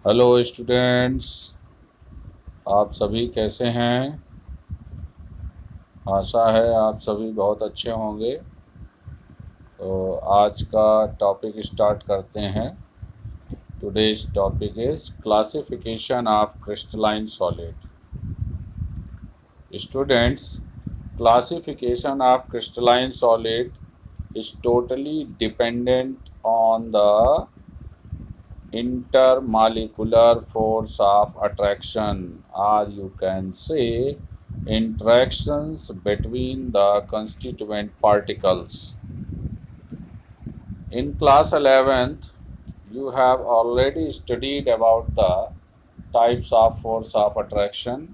Hello students, आप सभी कैसे हैं। आशा है आप सभी बहुत अच्छे होंगे। तो आज का टॉपिक स्टार्ट करते हैं। Today's topic is classification of crystalline solid. Students, classification of crystalline solid is totally dependent on the intermolecular force of attraction, or you can say interactions between the constituent particles. In class 11th, you have already studied about the types of force of attraction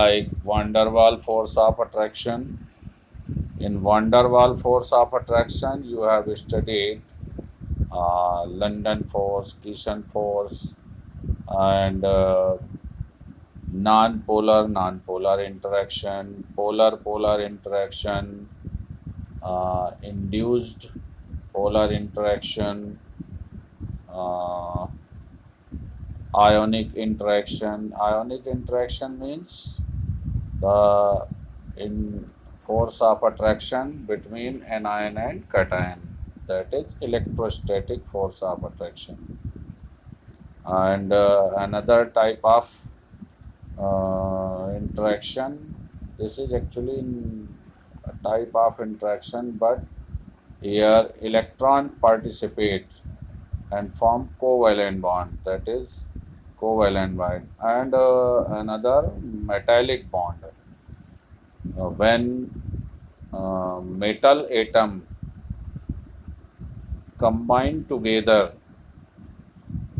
like van der Waals force of attraction. In van der Waals force of attraction, you have studied London force, Keeson force, and non-polar interaction, polar interaction, induced polar interaction, uh, ionic interaction. Ionic interaction means the in force of attraction between anion and cation. That is electrostatic force of attraction. And another type of interaction. This is actually a type of interaction, but here electron participate and form covalent bond. That is covalent bond, and another metallic bond. When metal atom combine together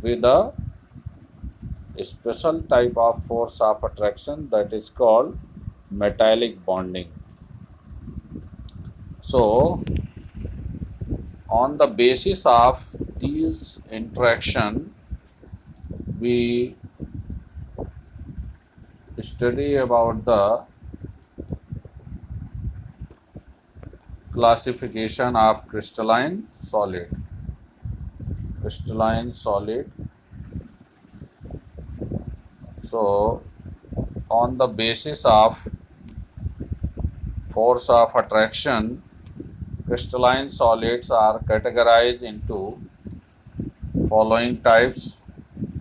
with a special type of force of attraction, that is called metallic bonding. So on the basis of these interaction, we study about the classification of crystalline solid. Crystalline solid. So on the basis of force of attraction, crystalline solids are categorized into following types.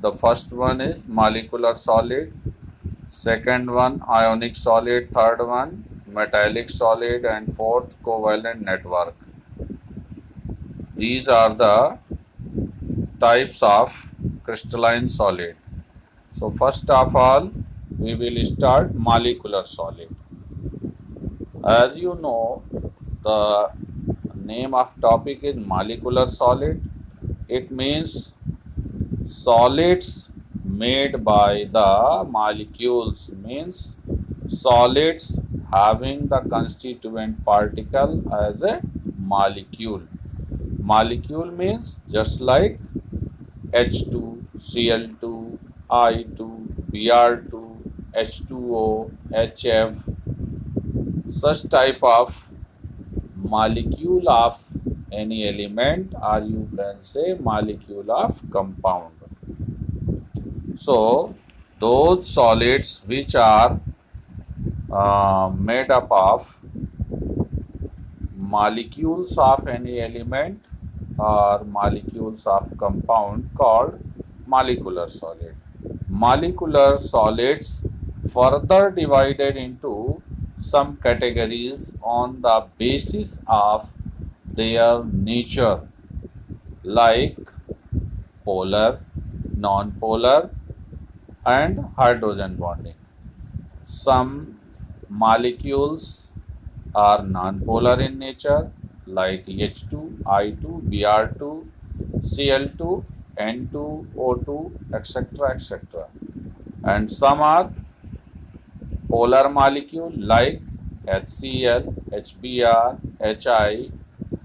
The first one is molecular solid, second one ionic solid, third one metallic solid, and fourth covalent network. These are the types of crystalline solid. So first of all, we will start molecular solid. As you know, the name of topic is molecular solid. It means solids made by the molecules, means solids having the constituent particle as a molecule. Molecule means just like H2, Cl2, I2, Br2, H2O, HF, such type of molecule of any element, or you can say molecule of compound. So those solids which are made up of molecules of any element or molecules of compound called molecular solid. Molecular solids further divided into some categories on the basis of their nature, like polar, non-polar, and hydrogen bonding. Some molecules are non-polar in nature, like H2, I2, Br2, Cl2, N2, O2, etc. etc. And some are polar molecule like HCl, HBr, HI,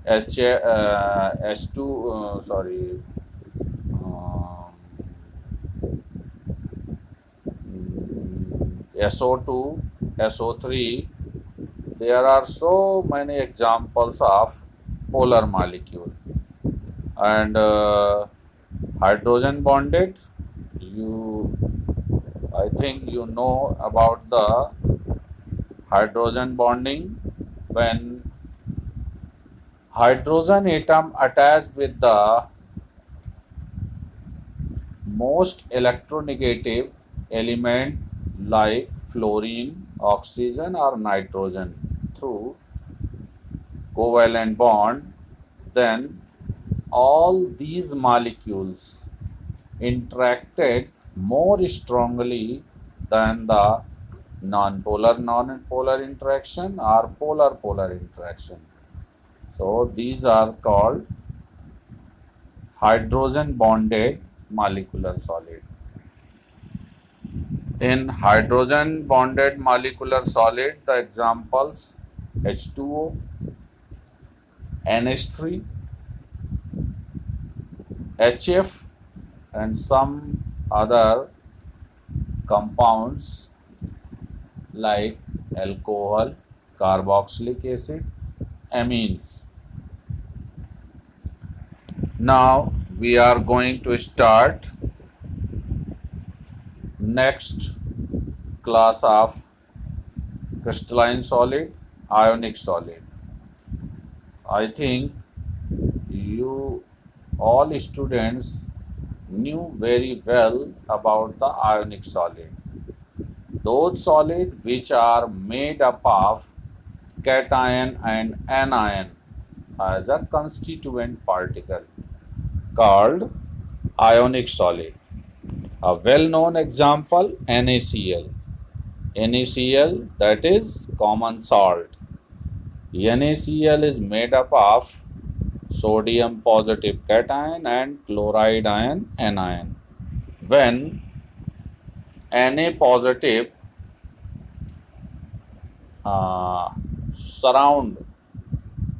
H2, um, SO2, SO3. There are so many examples of polar molecule. And hydrogen bonded, you I think you know about the hydrogen bonding. When hydrogen atom attached with the most electronegative element like fluorine, oxygen or nitrogen through covalent bond, then all these molecules interacted more strongly than the non-polar interaction or polar interaction. So these are called hydrogen bonded molecular solid. In hydrogen bonded molecular solid, the examples H2O, NH3, HF, and some other compounds like alcohol, carboxylic acid, amines. Now we are going to start next class of crystalline solid, ionic solid. I think you all students knew very well about the ionic solid. Those solids which are made up of cation and anion as a constituent particle called ionic solid. A well-known example, NaCl. NaCl, that is common salt. NaCl is made up of sodium positive cation and chloride ion anion. When Na positive surround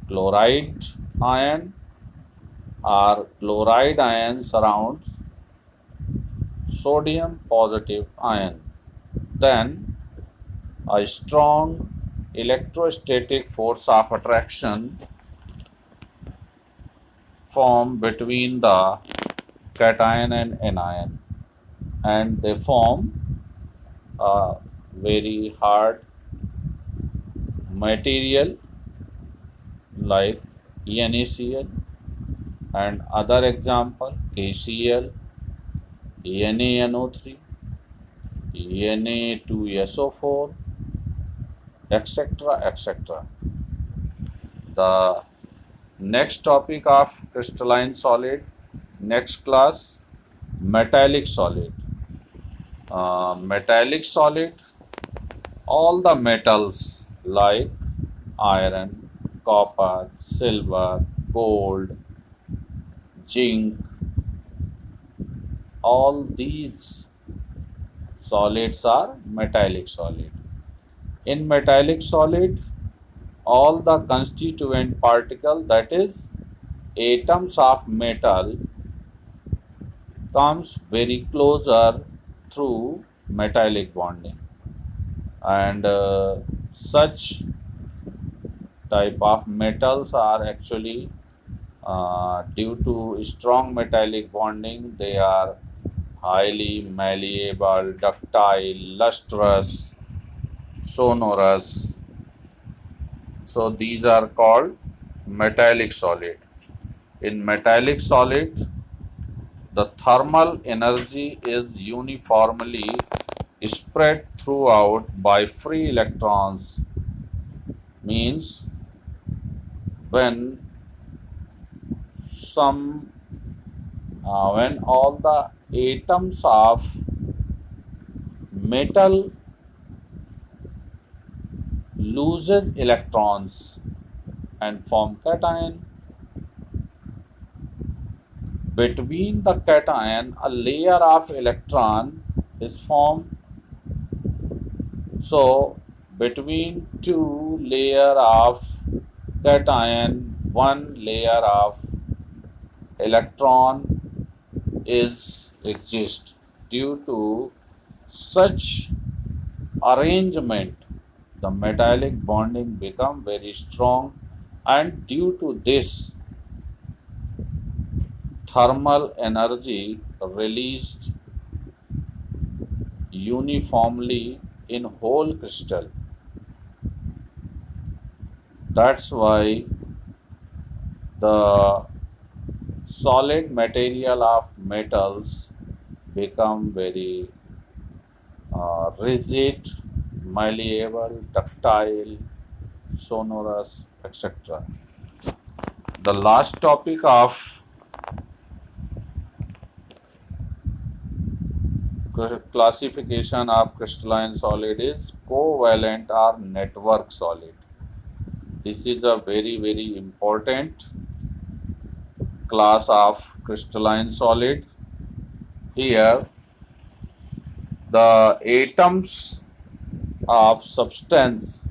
chloride ion or chloride ion surrounds sodium positive ion, then a strong electrostatic force of attraction form between the cation and anion, and they form a very hard material like NaCl, and other example KCl, NaNO3, Na2SO4, etc. etc. The next topic of crystalline solid, next class, metallic solid. Metallic solid, all the metals like iron, copper, silver, gold, zinc, all these solids are metallic solid. In metallic solid, all the constituent particle, that is atoms of metal, comes very closer through metallic bonding, and such type of metals are actually due to strong metallic bonding, they are highly malleable, ductile, lustrous, sonorous. So these are called metallic solid. In metallic solid, the thermal energy is uniformly spread throughout by free electrons. Means when some when all the atoms of metal loses electrons and form cation, between the cation a layer of electron is formed. So between two layer of cation, one layer of electron is exist. Due to such arrangement, the metallic bonding become very strong, and due to this, thermal energy released uniformly in whole crystal. That's why the solid material of metals become very rigid, malleable, ductile, sonorous, etc. The last topic of classification of crystalline solid is covalent or network solid. This is a very important class of crystalline solid. Here the atoms of substance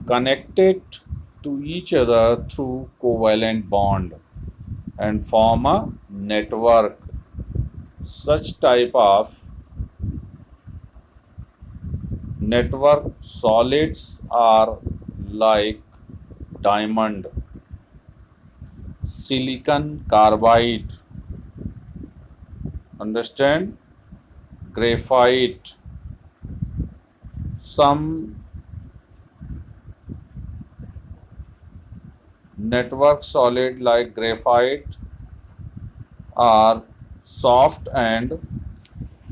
connected to each other through covalent bond and form a network. Such type of network solids are like diamond, silicon carbide, understand, graphite. Some network solid like graphite are soft and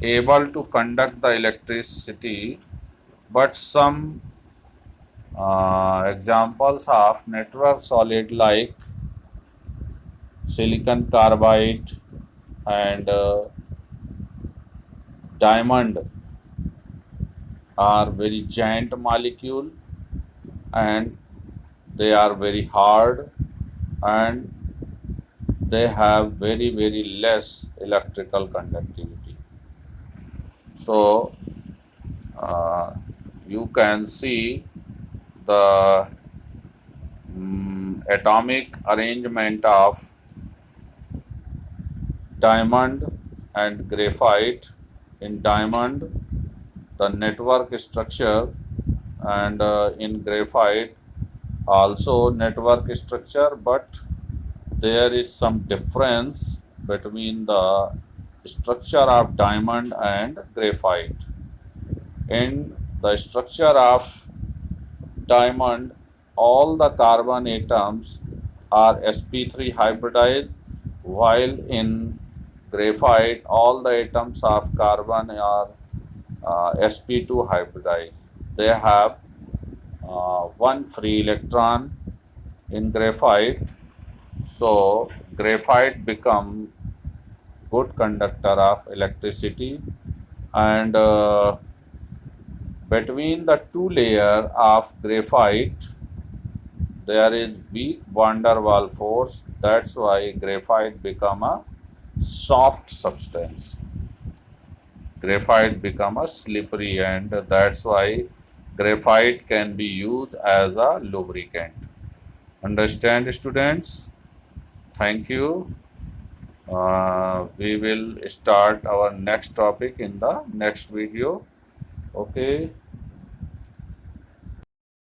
able to conduct the electricity, but some examples of network solid like silicon carbide and diamond are very giant molecule, and they are very hard, and they have very less electrical conductivity. So you can see the atomic arrangement of diamond and graphite. In diamond, the network structure, and in graphite also network structure, but there is some difference between the structure of diamond and graphite. In the structure of diamond, all the carbon atoms are sp3 hybridized, while in graphite all the atoms of carbon are sp2 hybridized. They have one free electron in graphite, so graphite become good conductor of electricity, and between the two layer of graphite there is weak van der Waals force. That's why graphite become a soft substance. Graphite become a slippery, and that's why graphite can be used as a lubricant. Understand, students? Thank you. We will start our next topic in the next video. Okay.